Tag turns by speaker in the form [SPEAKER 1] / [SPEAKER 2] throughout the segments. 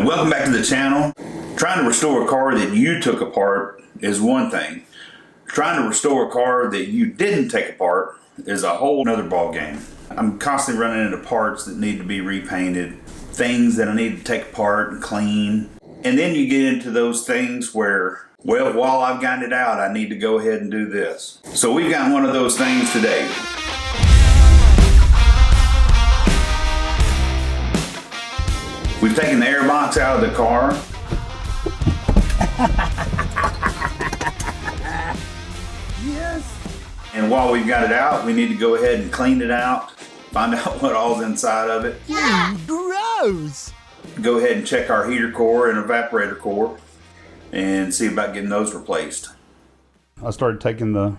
[SPEAKER 1] Welcome back to the channel. Trying to restore a car that you took apart is one thing. Trying to restore a car that you didn't take apart is a whole nother ball game. I'm constantly running into parts that need to be repainted, things that I need to take apart and clean. And then you get into those things where, well, while I've gotten it out, I need to go ahead and do this. So we've got one of those things today. We've taken the air box out of the car. Yes. And while we've got it out, we need to go ahead and clean it out, find out what all's inside of it.
[SPEAKER 2] Gross.
[SPEAKER 1] Go ahead and check our heater core and evaporator core and see about getting those replaced.
[SPEAKER 3] I started taking the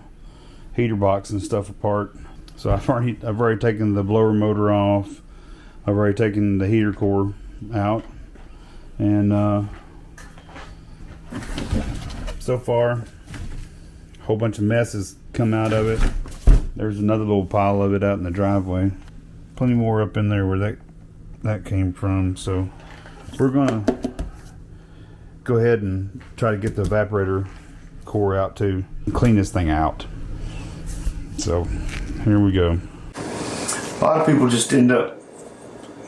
[SPEAKER 3] heater box and stuff apart. So I've already taken the blower motor off. I've already taken the heater core out, and so far a whole bunch of mess has come out of it. There's another little pile of it out in the driveway, plenty more up in there where that came from. So we're gonna go ahead and try to get the evaporator core out too and clean this thing out. So here we go. A lot of people just end up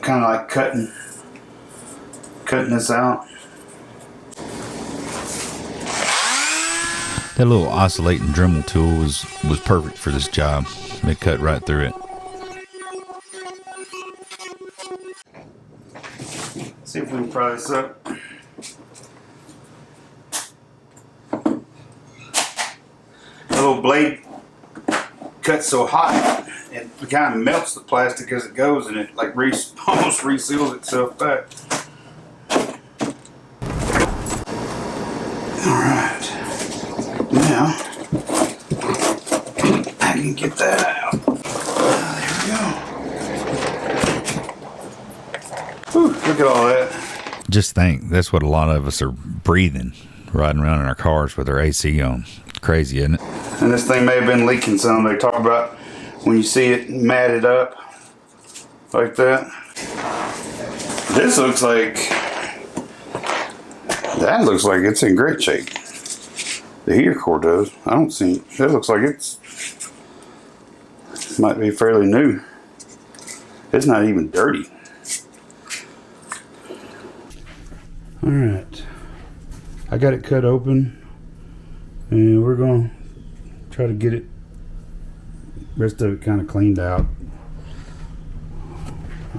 [SPEAKER 3] kind of like cutting this out.
[SPEAKER 4] That little oscillating Dremel tool was perfect for this job. It cut right through it.
[SPEAKER 3] See if we can pry this up. The little blade cuts so hot, it kind of melts the plastic as it goes, and it like almost reseals itself back. Alright, now I can get that out. There we go. Whew, look at all that.
[SPEAKER 4] Just think, that's what a lot of us are breathing, riding around in our cars with our AC on. Crazy, isn't it?
[SPEAKER 3] And this thing may have been leaking some. They talk about when you see it matted up like that. This looks like, that looks like it's in great shape. The heater core does. I don't see, that looks like it might be fairly new. It's not even dirty. All right, I got it cut open, and we're gonna try to get it, rest of it kind of cleaned out,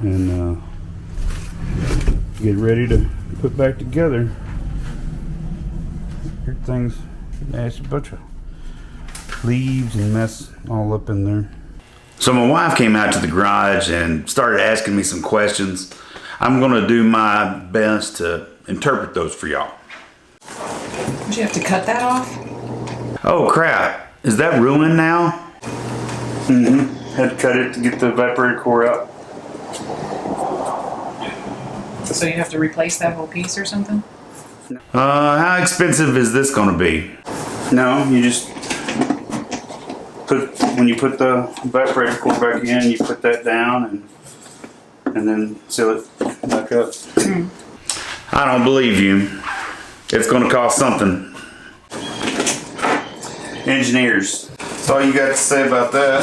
[SPEAKER 3] and get ready to put back together. Everything's nasty, bunch of leaves and mess all up in there.
[SPEAKER 1] So my wife came out to the garage and started asking me some questions. I'm gonna do my best to interpret those for y'all.
[SPEAKER 5] Did you have to cut that off?
[SPEAKER 1] Oh crap, is that ruined now?
[SPEAKER 3] Mm-hmm. Had to cut it to get the evaporator core out.
[SPEAKER 5] So you have to replace that whole piece or something?
[SPEAKER 1] How expensive is this gonna be?
[SPEAKER 3] No, you just when you put the evaporator core back in, you put that down and then seal it back up.
[SPEAKER 1] I don't believe you. It's gonna cost something.
[SPEAKER 3] Engineers. That's all you got to say about that.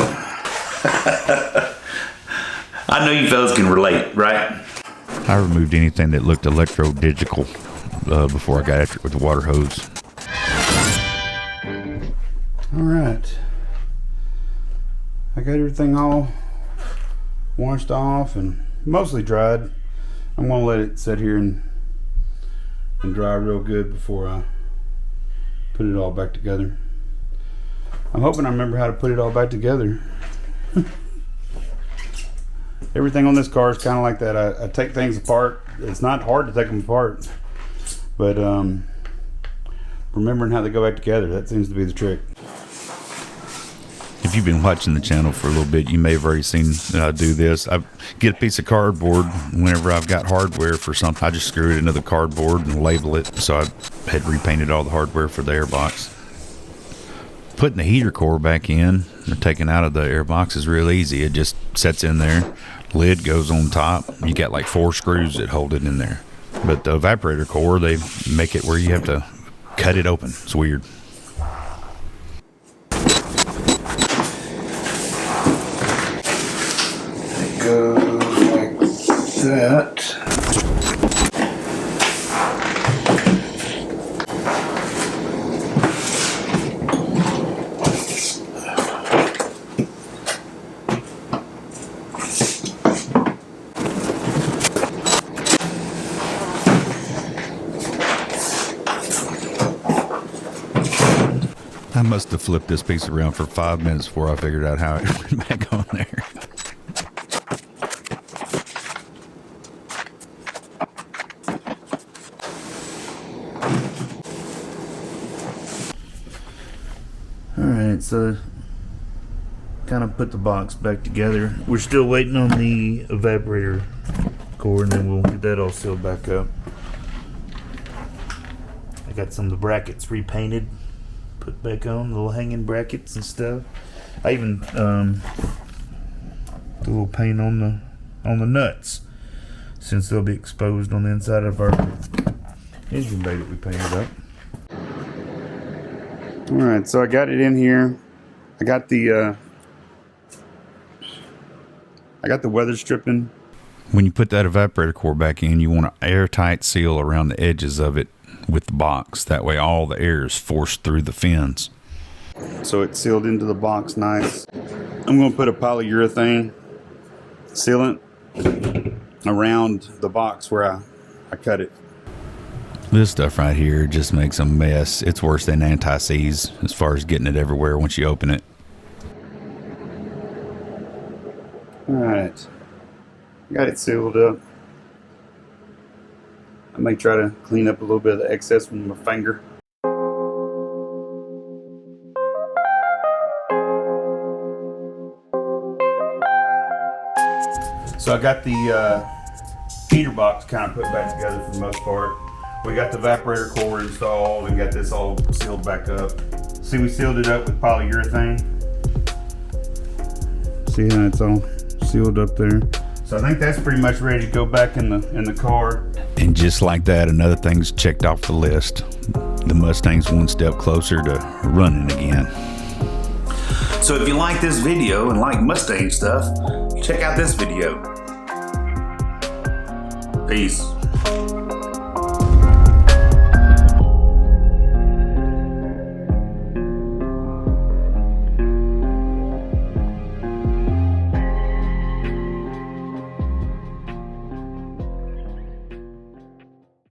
[SPEAKER 1] I know you fellas can relate, right?
[SPEAKER 4] I removed anything that looked electro-digital before I got after it with the water hose.
[SPEAKER 3] All right. I got everything all washed off and mostly dried. I'm gonna let it sit here and dry real good before I put it all back together. I'm hoping I remember how to put it all back together. Everything on this car is kind of like that. I take things apart. It's not hard to take them apart, but remembering how they go back together, that seems to be the trick.
[SPEAKER 4] If you've been watching the channel for a little bit, you may have already seen that I do this. I get a piece of cardboard. Whenever I've got hardware for something, I just screw it into the cardboard and label it. So I had repainted all the hardware for the airbox. Putting the heater core back in or taking out of the airbox is real easy. It just sets in there. Lid goes on top. You got like 4 screws that hold it in there. But the evaporator core, they make it where you have to cut it open. It's weird.
[SPEAKER 3] It goes like that.
[SPEAKER 4] I must have flipped this piece around for 5 minutes before I figured out how it went back on there.
[SPEAKER 3] Alright, so kind of put the box back together. We're still waiting on the evaporator core, and then we'll get that all sealed back up. I got some of the brackets repainted, put back on, little hanging brackets and stuff. I even put a little paint on the nuts, since they'll be exposed on the inside of our engine bay that we painted up. Alright, so I got it in here. I got the weather stripping.
[SPEAKER 4] When you put that evaporator core back in, you want an airtight seal around the edges of it with the box. That way all the air is forced through the fins.
[SPEAKER 3] So it's sealed into the box nice. I'm going to put a polyurethane sealant around the box where I cut it.
[SPEAKER 4] This stuff right here just makes a mess. It's worse than anti-seize as far as getting it everywhere once you open it.
[SPEAKER 3] Alright, got it sealed up. I may try to clean up a little bit of the excess with my finger. So I got the heater box kind of put back together for the most part. We got the evaporator core installed and got this all sealed back up. See, we sealed it up with polyurethane. See how it's all sealed up there. So I think that's pretty much ready to go back in the car.
[SPEAKER 4] And just like that, another thing's checked off the list. The Mustang's one step closer to running again.
[SPEAKER 1] So if you like this video and like Mustang stuff, check out this video. Peace.